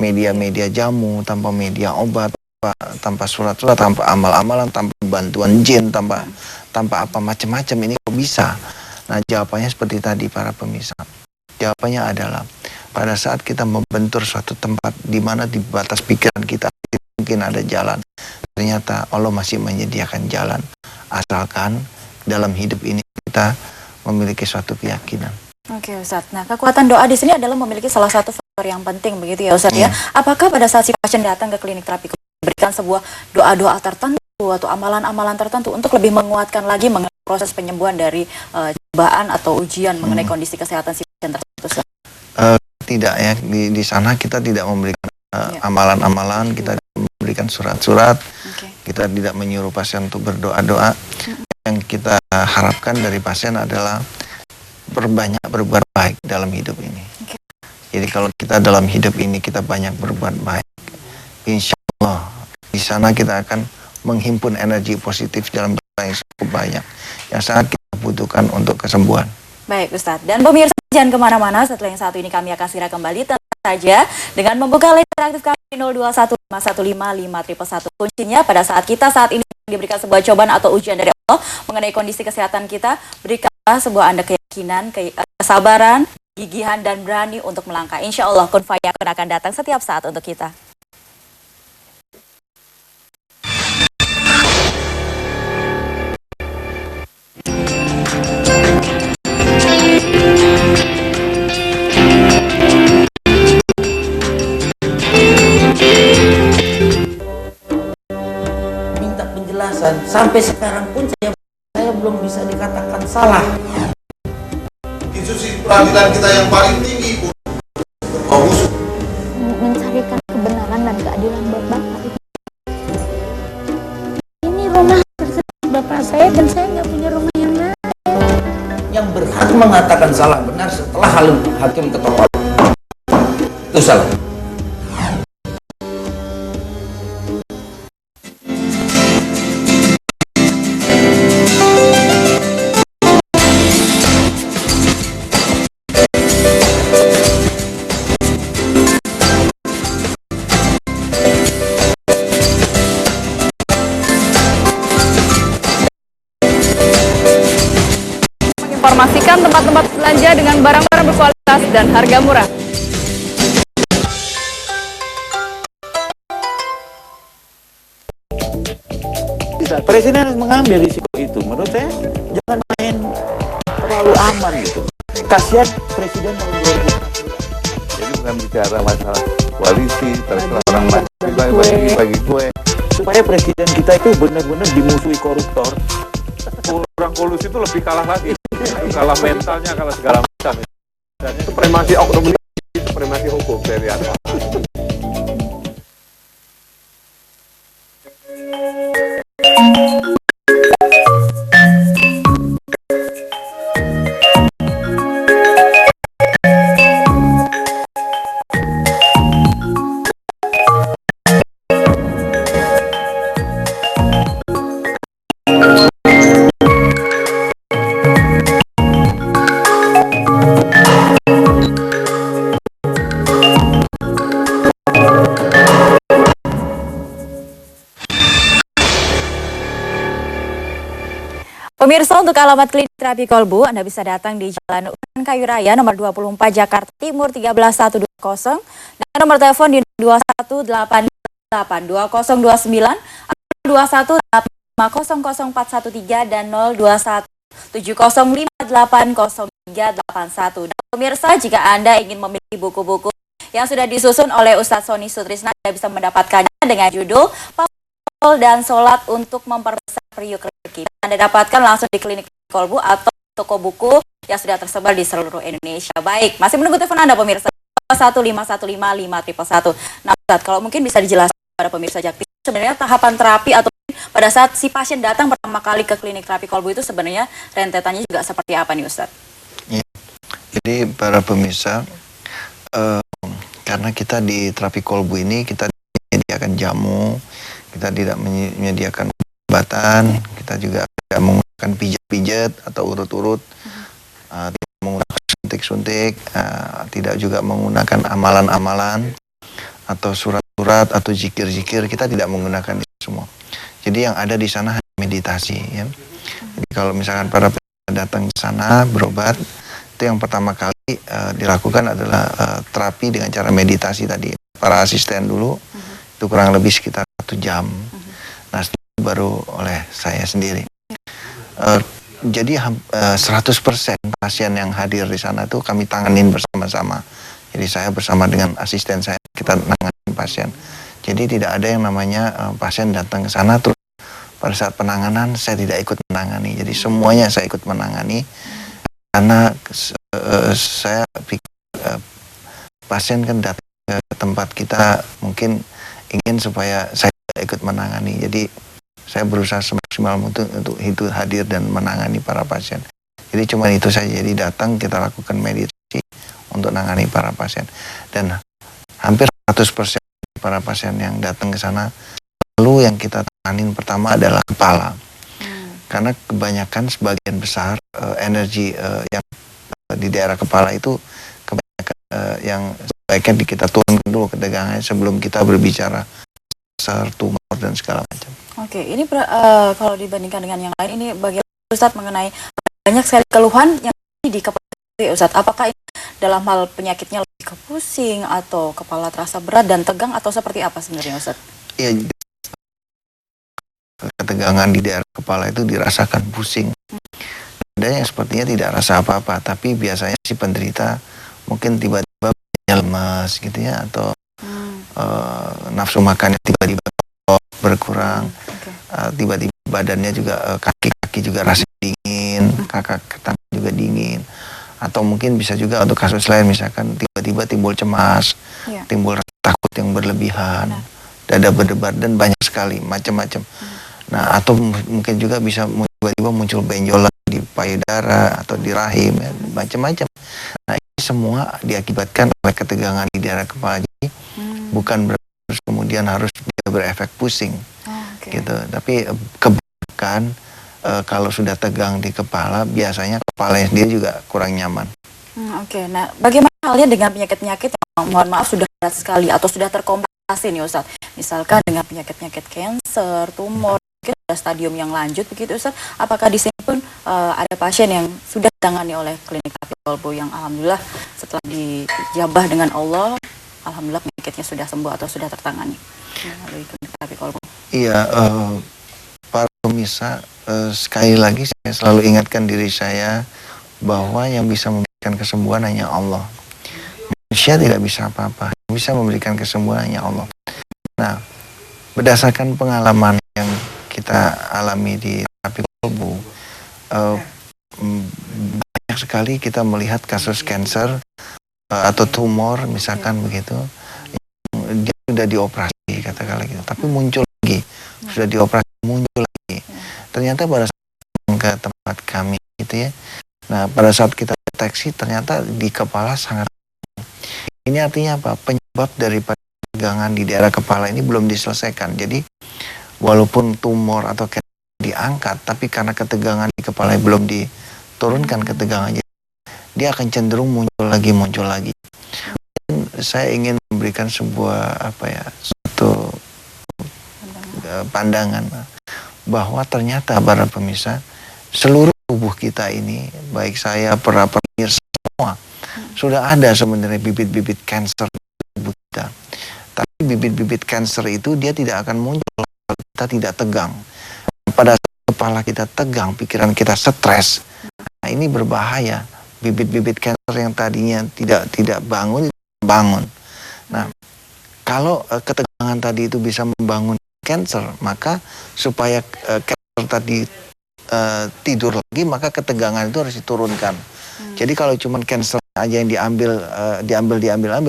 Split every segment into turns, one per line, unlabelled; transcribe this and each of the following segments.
media-media jamu, tanpa media obat, tanpa surat-surat, tanpa amal-amalan, tanpa bantuan jin, tanpa apa macam-macam, ini kok bisa? Nah, jawabannya seperti tadi para pemirsa. Jawabannya adalah pada saat kita membentur suatu tempat di mana di batas pikiran kita mungkin ada jalan, ternyata Allah masih menyediakan jalan, asalkan dalam hidup ini kita memiliki suatu keyakinan. Oke, Ustadz. Nah, kekuatan doa di sini adalah memiliki salah satu faktor yang penting, begitu ya, Ustadz ya. Apakah pada saat si pasien datang ke klinik terapi berikan sebuah doa-doa tertentu atau amalan-amalan tertentu untuk lebih menguatkan lagi mengenai proses penyembuhan dari cobaan atau ujian mengenai kondisi kesehatan si pasien tersebut? Tidak ya, di sana kita tidak memberikan amalan-amalan, kita memberikan surat-surat, kita tidak menyuruh pasien untuk berdoa-doa. Yang kita harapkan dari pasien adalah berbanyak berbuat baik dalam hidup ini. Jadi kalau kita dalam hidup ini kita banyak berbuat baik, insya Allah di sana kita akan menghimpun energi positif dalam jumlah yang cukup banyak, yang sangat kita butuhkan untuk kesembuhan. Baik, Ustadz. Dan pemirsa jangan kemana-mana, setelah yang satu ini kami akan segera kembali saja dengan membuka line interaktif kami 0215155511. Kuncinya pada saat kita saat ini diberikan sebuah cobaan atau ujian dari Allah mengenai kondisi kesehatan kita, berikanlah sebuah Anda keyakinan, kesabaran, gigihan, dan berani untuk melangkah. Insya Allah kun fayakun akan datang setiap saat untuk kita.
Sampai sekarang pun saya belum bisa dikatakan salah.
Institusi peradilan kita yang paling tinggi pun
mencarikan kebenaran dan keadilan buat Bapak. Ini rumah Bapak saya dan saya nggak punya rumah yang lain.
Yang berhak mengatakan salah benar setelah hakim ketok palu. Itu salah.
Informasikan tempat-tempat belanja dengan barang-barang berkualitas dan harga murah.
Presiden harus mengambil risiko itu. Menurut saya jangan main terlalu aman gitu. Kasihan Presiden tahun 2014.
Jadi bukan bicara masalah koalisi, terserah orang bagi kue.
Supaya Presiden kita itu benar-benar dimusuhi koruptor.
Orang kolusi itu lebih kalah lagi. Kalah mentalnya, kalah segala macam. Supremasi oknum ini, supremasi hukum dari atas.
Pemirsa, untuk alamat klinik terapi kolbu, Anda bisa datang di Jalan Unan Kayu Raya nomor 24 Jakarta Timur 13120 dan nomor telepon di 21882029 atau 218500413 dan 021705800381. Dan pemirsa, jika Anda ingin memiliki buku-buku yang sudah disusun oleh Ustadz Sony Sutrisna, Anda bisa mendapatkannya dengan judul dan Sholat untuk Memperbesar Periuk Rezeki. Anda dapatkan langsung di klinik kolbu atau toko buku yang sudah tersebar di seluruh Indonesia. Baik, masih menunggu telepon Anda pemirsa 1515551. Nah, Ustadz, kalau mungkin bisa dijelaskan pada pemirsa Jakti, sebenarnya tahapan terapi atau pada saat si pasien datang pertama kali ke klinik terapi kolbu itu sebenarnya rentetannya juga seperti apa nih, Ustadz?
Ya, jadi para pemirsa, karena kita di terapi kolbu ini kita menyediakan jamu, kita tidak menyediakan obatan, kita juga tidak menggunakan pijat-pijat atau urut-urut, tidak menggunakan suntik-suntik, tidak juga menggunakan amalan-amalan, atau surat-surat atau zikir-zikir, kita tidak menggunakan itu semua. Jadi yang ada di sana hanya meditasi ya. Jadi kalau misalkan para datang ke sana berobat, itu yang pertama kali dilakukan adalah terapi dengan cara meditasi tadi. Para asisten dulu itu kurang lebih sekitar 1 jam. Nah setelah itu baru oleh saya sendiri. Jadi 100% pasien yang hadir di sana itu kami tanganin bersama-sama. Jadi saya bersama dengan asisten saya, kita nanganin pasien. Jadi tidak ada yang namanya pasien datang ke sana terus pada saat penanganan saya tidak ikut menangani. Jadi semuanya saya ikut menangani karena saya pikir pasien kan datang ke tempat kita mungkin ingin supaya saya ikut menangani. Jadi saya berusaha semaksimal mungkin untuk itu hadir dan menangani para pasien. Jadi cuma itu saja. Jadi datang kita lakukan meditasi untuk menangani para pasien. Dan hampir 100% para pasien yang datang ke sana, lalu yang kita tanganin pertama adalah kepala. Karena kebanyakan sebagian besar energi yang di daerah kepala itu kebanyakan yang sebaiknya kita turunkan dulu ketegangannya sebelum kita berbicara besar, tumor dan segala macam.
Oke, ini kalau dibandingkan dengan yang lain, ini bagaimana Ustadz mengenai banyak sekali keluhan yang di kepala Ustadz? Apakah ini dalam hal penyakitnya lebih ke pusing atau kepala terasa berat dan tegang atau seperti apa sebenarnya Ustadz?
Iya, ketegangan di daerah kepala itu dirasakan pusing. Ada yang sepertinya tidak rasa apa-apa, tapi biasanya si penderita mungkin tiba-tiba lemas gitu ya, atau nafsu makannya tiba-tiba berkurang, tiba-tiba badannya juga kaki-kaki juga rasa dingin, tangan juga dingin, atau mungkin bisa juga untuk kasus lain misalkan tiba-tiba timbul cemas, timbul rasa takut yang berlebihan, dada berdebar dan banyak sekali macam-macam. Nah atau mungkin juga bisa tiba-tiba muncul benjolan di payudara atau di rahim, ya, macam-macam. Nah ini semua diakibatkan oleh ketegangan di daerah kepala. Jadi bukan kemudian harus berefek pusing, gitu. Tapi kebanyakan kalau sudah tegang di kepala, biasanya kepalanya sendiri juga kurang nyaman.
Nah bagaimana halnya dengan penyakit-penyakit yang mohon maaf sudah berat sekali atau sudah terkomplikasi nih Ustadz? Misalkan dengan penyakit-penyakit kanker, tumor, mungkin ada stadium yang lanjut begitu Ustadz. Apakah di sini pun ada pasien yang sudah ditangani oleh klinik terapi kolbu yang alhamdulillah setelah dijabah dengan Allah, alhamdulillah penyakitnya sudah sembuh atau sudah tertangani melalui klinik terapi kolbu?
Iya, para pemirsa, sekali lagi saya selalu ingatkan diri saya bahwa yang bisa memberikan kesembuhan hanya Allah. Manusia tidak bisa apa-apa, yang bisa memberikan kesembuhan hanya Allah. Nah, berdasarkan pengalaman yang kita alami di terapi kolbu, banyak sekali kita melihat kasus kanker atau tumor misalkan begitu, dia sudah dioperasi katakanlah gitu, tapi muncul lagi, sudah dioperasi muncul lagi. Ternyata pada saat ke tempat kami gitu ya, nah pada saat kita deteksi ternyata di kepala sangat. Ini artinya apa? Penyebab daripada tegangan di daerah kepala ini belum diselesaikan. Jadi walaupun tumor atau kanker diangkat, tapi karena ketegangan di kepala belum diturunkan ketegangannya, dia akan cenderung muncul lagi. Dan saya ingin memberikan sebuah suatu pandangan bahwa ternyata para pemirsa, seluruh tubuh kita ini, baik saya, para pemirsa semua, sudah ada sebenarnya bibit-bibit kanker di tubuh kita. Tapi bibit-bibit kanker itu dia tidak akan muncul kalau kita tidak tegang. Pada saat kepala kita tegang, pikiran kita stres, nah ini berbahaya. Bibit-bibit kanker yang tadinya tidak bangun. Nah, kalau ketegangan tadi itu bisa membangun kanker, maka supaya kanker tadi tidur lagi, maka ketegangan itu harus diturunkan. Jadi kalau cuma kanker aja yang diambil,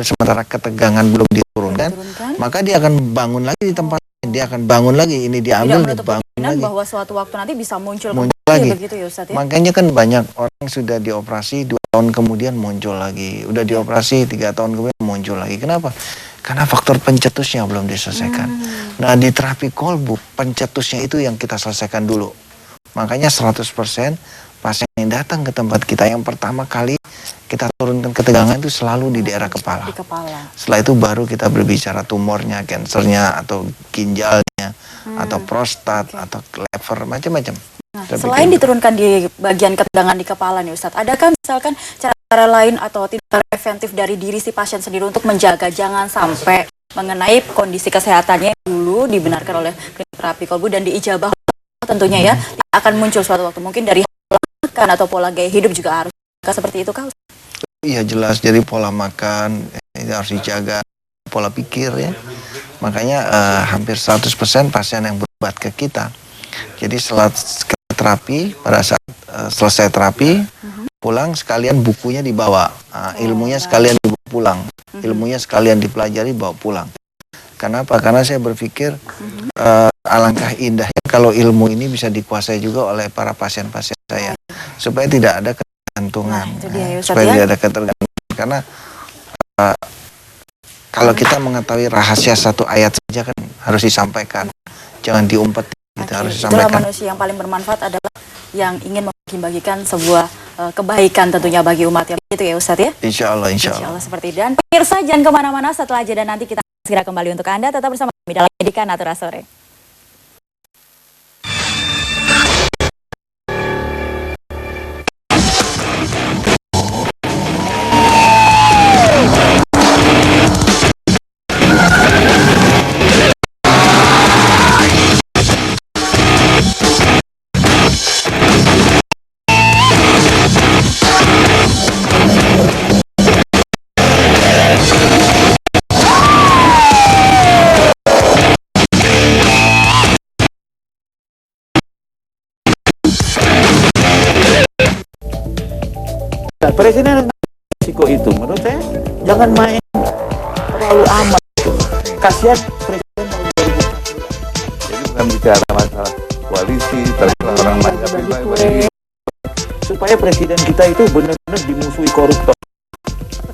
sementara ketegangan belum diturunkan, maka dia akan bangun lagi di tempat, dia akan bangun lagi, ini diambil, dibangun lagi.
Bahwa suatu waktu nanti bisa muncul
lagi.
Begitu ya Ustadz, ya?
Makanya kan banyak orang sudah dioperasi 2 tahun kemudian muncul lagi, udah dioperasi 3 tahun kemudian muncul lagi. Kenapa? Karena faktor pencetusnya belum diselesaikan. Nah di terapi kolbu, pencetusnya itu yang kita selesaikan dulu. Makanya 100% pasien yang datang ke tempat kita yang pertama kali kita turunkan ketegangan itu selalu di daerah kepala.
Di kepala.
Setelah itu baru kita berbicara tumornya, kansernya, atau ginjalnya, atau prostat, atau lever, macam-macam.
Nah, selain diturunkan di bagian ketegangan di kepala nih Ustadz, adakah misalkan cara lain atau tindakan preventif dari diri si pasien sendiri untuk menjaga jangan sampai mengenai kondisi kesehatannya yang dulu dibenarkan oleh klinik terapi kolbu dan diijabah tentunya ya, akan muncul suatu waktu mungkin dari pola makan atau pola gaya hidup juga harus seperti itu kah?
Iya jelas, jadi pola makan harus dijaga, pola pikir ya. Makanya hampir 100% pasien yang berobat ke kita. Jadi setelah terapi, pada saat selesai terapi, pulang sekalian bukunya dibawa, ilmunya sekalian dibawa pulang, ilmunya sekalian dipelajari bawa pulang. Kenapa? Karena saya berpikir alangkah indahnya kalau ilmu ini bisa dikuasai juga oleh para pasien-pasien saya, supaya tidak ada ketergantungan, supaya tidak ada ketergantungan. Karena kalau kita mengetahui rahasia satu ayat saja kan harus disampaikan, jangan diumpet. Harus
Itulah manusia yang paling bermanfaat adalah yang ingin membagikan sebuah kebaikan tentunya bagi umat, ya begitu ya Ustadz ya?
Insya Allah, insya Allah.
Seperti itu. Dan pemirsa jangan kemana-mana, setelah jeda nanti kita segera kembali untuk Anda, tetap bersama kami dalam Pendidikan Natura Sore.
Presiden harus risiko itu. Menurut saya jangan main terlalu aman. Kasihan presiden
Jadi bukan bicara masalah koalisi, tapi orang banyak baik-baik.
supaya presiden kita itu benar-benar dimusuhi koruptor.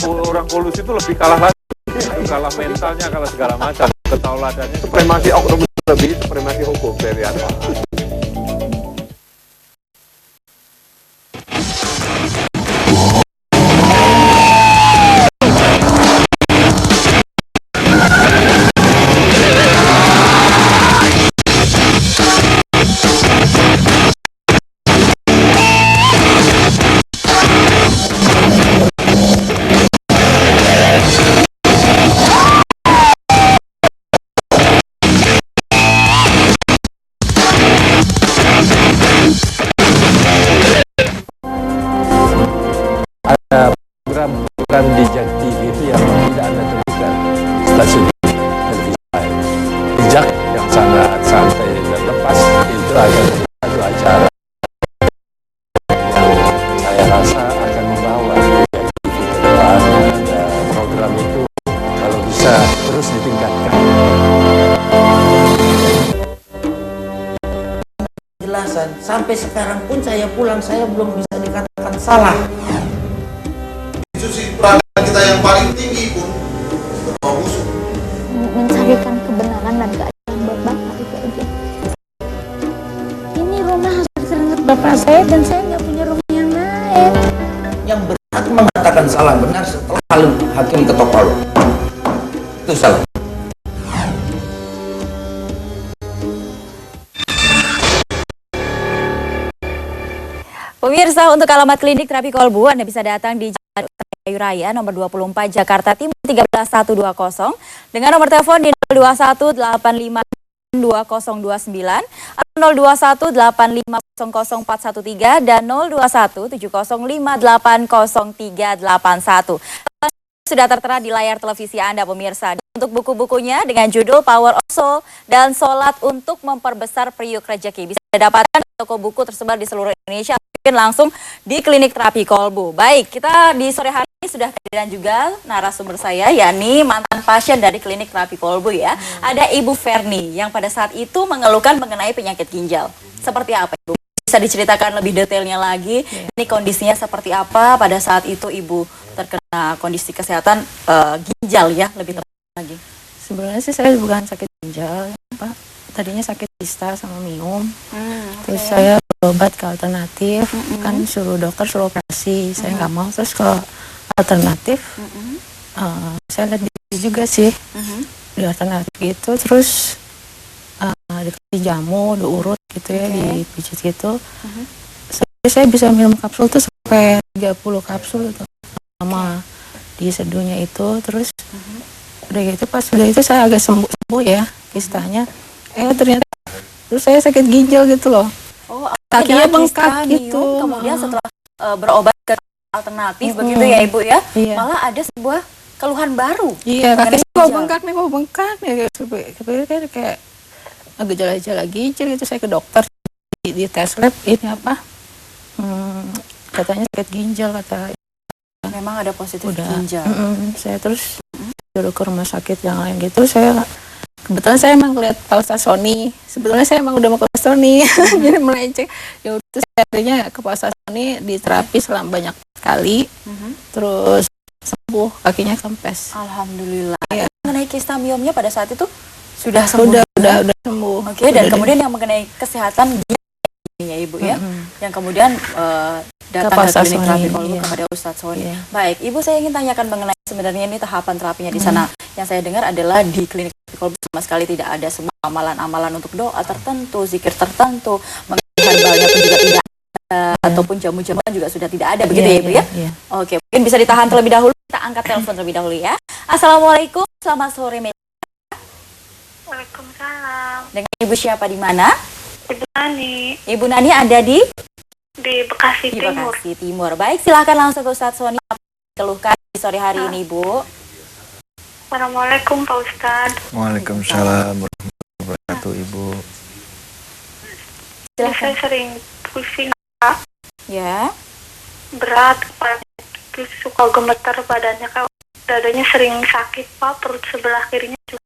Orang kolusi itu lebih kalah lagi. Kalah mentalnya, kalah segala macam. Ketauladannya, supremasi oknum lebih supremasi hukum saya lihat.
Program di JAK TV itu yang tidak Anda temukan stasiun televisi lain. Di JAK yang sangat santai dan lepas itu ada satu acara yang saya rasa akan membawa JAK TV ke depan. Ada program itu kalau bisa terus ditingkatkan.
Jelasan sampai sekarang pun saya pulang saya belum bisa dikatakan salah.
Institusi peradilan kita yang paling tinggi pun berbawa busuk.
Mencarikan kebenaran dan keadilan buat bapak itu aja. Ini rumah hasil keringat bapak saya dan saya nggak punya rumah yang lain.
Yang berhak mengatakan salah benar setelah hakim ketok palu. Itu salah.
Pemirsa, untuk alamat klinik terapi kolbu Anda bisa datang di Jalan Kayu Raya nomor 24 Jakarta Timur 13120 dengan nomor telepon di 0218520029 atau 0218500413 dan 0217058031. Sudah tertera di layar televisi Anda pemirsa. Untuk buku-bukunya dengan judul Power of Soul dan Solat untuk Memperbesar Priuk Rejeki bisa didapatkan di toko buku tersebar di seluruh Indonesia, mungkin langsung di klinik terapi kolbu. Baik, kita di sore hari ini sudah kehadiran juga narasumber saya, yakni mantan pasien dari klinik terapi kolbu ya. Ada Ibu Ferni yang pada saat itu mengeluhkan mengenai penyakit ginjal. Seperti apa Ibu? Bisa diceritakan lebih detailnya lagi, ini kondisinya seperti apa pada saat itu Ibu terkena kondisi kesehatan ginjal ya, lebih tepat lagi.
Sebenarnya sih saya bukan sakit ginjal, Pak. Tadinya sakit kista sama minum. Terus saya berobat ke alternatif, kan suruh dokter suruh operasi, saya nggak mau. Terus kalau alternatif, saya lihat di juga sih di alternatif gitu. Terus dikasih jamu, diurut gitu ya, dipijit gitu. Saya bisa minum kapsul tuh sampai 30 kapsul itu sama di seduhnya itu. Terus udah gitu pas udah itu saya agak sembuh ya kistanya. Ternyata terus saya sakit ginjal gitu loh.
Oh,
kakinya
adalah kista
bengkak
miom,
gitu.
Kemudian setelah berobat ke alternatif begitu ya Ibu ya,
Iya.
malah ada sebuah keluhan baru.
Iya,
mengenai
kaki kok
ginjal.
bengkak nih kayak gejala-gejala ginjal gitu. Saya ke dokter di tes lab ini apa? Katanya sakit ginjal kata.
Memang ada positif
Udah.
ginjal.
Saya terus suruh ke rumah sakit yang lain gitu. Saya kebetulan saya emang lihat Pak Ustaz Sony. Sebetulnya saya emang udah mau ke Pak Ustaz Sony, jadi melenceng. Ya udah terus akhirnya ke Pak Ustaz Sony diterapi selama banyak kali, terus sembuh, kakinya kempes.
Alhamdulillah.
Iya.
Mengenai kista miomnya pada saat itu sudah sembuh.
Udah sembuh.
Oke, dan kemudian yang mengenai kesehatan ya Ibu ya, yang kemudian datang ke
Ustaz
klinik
Sony,
terapi kolbu
iya.
kepada Ustadz Sony.
Iya.
Baik, Ibu saya ingin tanyakan mengenai sebenarnya ini tahapan terapinya di sana. Yang saya dengar adalah di klinik terapi kolbu sama sekali tidak ada semua amalan-amalan untuk doa tertentu, zikir tertentu, mengenai herbalnya pun juga tidak ada, ataupun jamu-jamuan juga sudah tidak ada, begitu ya Ibu ya?
Iya.
Oke, mungkin bisa ditahan terlebih dahulu, kita angkat telepon terlebih dahulu ya. Assalamualaikum, selamat sore.
Waalaikumsalam.
Dengan Ibu siapa di mana?
Ibu Nani
Ibu Nani ada di
Bekasi
di
Timur.
Bekasi Timur. Baik, silakan langsung ke Ustadz Sony keluhkan di sore hari ini, Bu.
Assalamualaikum Pak Ustadz.
Waalaikumsalam warahmatullahi wabarakatuh, Ibu.
Silakan.
Saya sering pusing,
Ya.
berat, kepala terus suka gemeter badannya, dadanya sering sakit Pak, perut sebelah kirinya juga.